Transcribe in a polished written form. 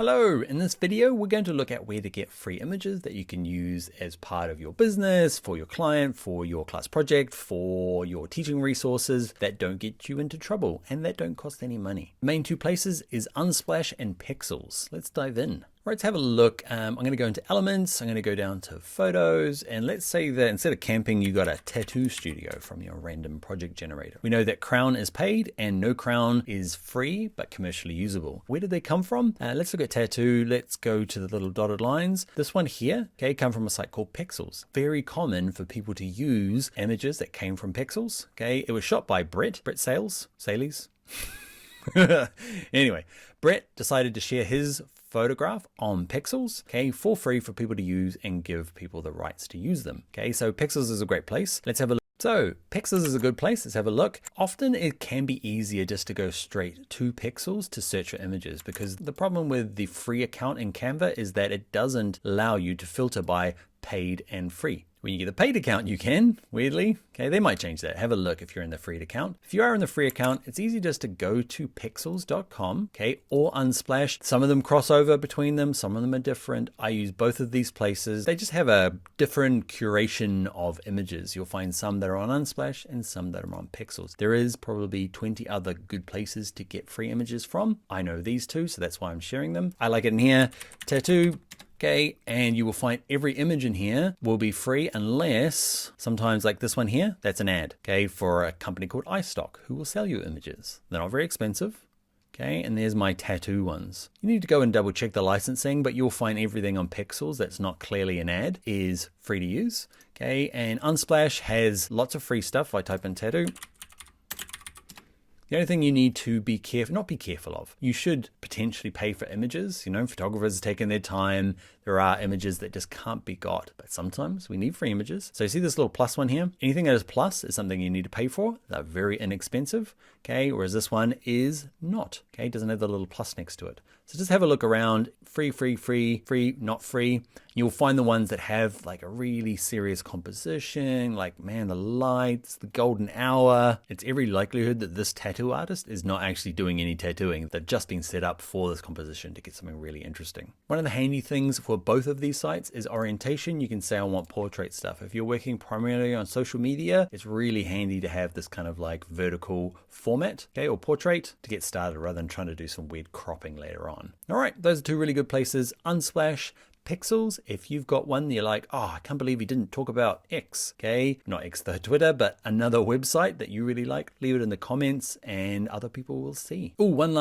Hello, in this video we're going to look at where to get free images that you can use as part of your business, for your client, for your class project, for your teaching resources that don't get you into trouble and that don't cost any money. The main two places is Unsplash and Pixels. Let's dive in. Right, let's have a look. I'm going to go into elements, I'm going to go down to photos, and let's say that instead of camping, you got a tattoo studio from your random project generator. We know that crown is paid and no crown is free, but commercially usable. Where did they come from? Let's look at tattoo. Let's go to the little dotted lines. This one here, okay, come from a site called Pixels. Very common for people to use images that came from Pixels. Okay, it was shot by Brett Sales. Anyway, Brett decided to share his photograph on Pixels, okay, for free for people to use and give people the rights to use them. Okay, so Pixels is a great place. Let's have a look. So Pixels is a good place. Let's have a look. Often it can be easier just to go straight to Pixels to search for images, because the problem with the free account in Canva is that it doesn't allow you to filter by paid and free. When you get a paid account, you can, weirdly. Okay, they might change that. Have a look if you're in the free account. If you are in the free account, it's easy just to go to pixels.com, okay, or Unsplash. Some of them cross over between them. Some of them are different. I use both of these places. They just have a different curation of images. You'll find some that are on Unsplash and some that are on Pixels. There is probably 20 other good places to get free images from. I know these two, so that's why I'm sharing them. I like it in here. Tattoo. Okay, and you will find every image in here will be free unless sometimes like this one here, that's an ad, okay, for a company called iStock who will sell you images. They're not very expensive. Okay, and there's my tattoo ones. You need to go and double check the licensing, but you'll find everything on Pixels that's not clearly an ad is free to use. Okay, and Unsplash has lots of free stuff. If I type in tattoo, the only thing you need to be careful, not be careful of, you should potentially pay for images. You know, photographers are taking their time. There are images that just can't be got, but sometimes we need free images. So you see this little plus one here? Anything that is plus is something you need to pay for. They're very inexpensive, okay? Whereas this one is not, okay? It doesn't have the little plus next to it. So just have a look around, free, not free. You'll find the ones that have like a really serious composition, like man, the lights, the golden hour. It's every likelihood that this tattoo artist is not actually doing any tattooing. They've just been set up for this composition to get something really interesting. One of the handy things for both of these sites is orientation. You can say I want portrait stuff. If you're working primarily on social media, it's really handy to have this kind of like vertical format, okay, or portrait to get started rather than trying to do some weird cropping later on. All right, those are two really good places, Unsplash, Pixels. If you've got one that you're like, oh, I can't believe he didn't talk about X, okay? Not X, the Twitter, but another website that you really like, leave it in the comments and other people will see. Oh, one last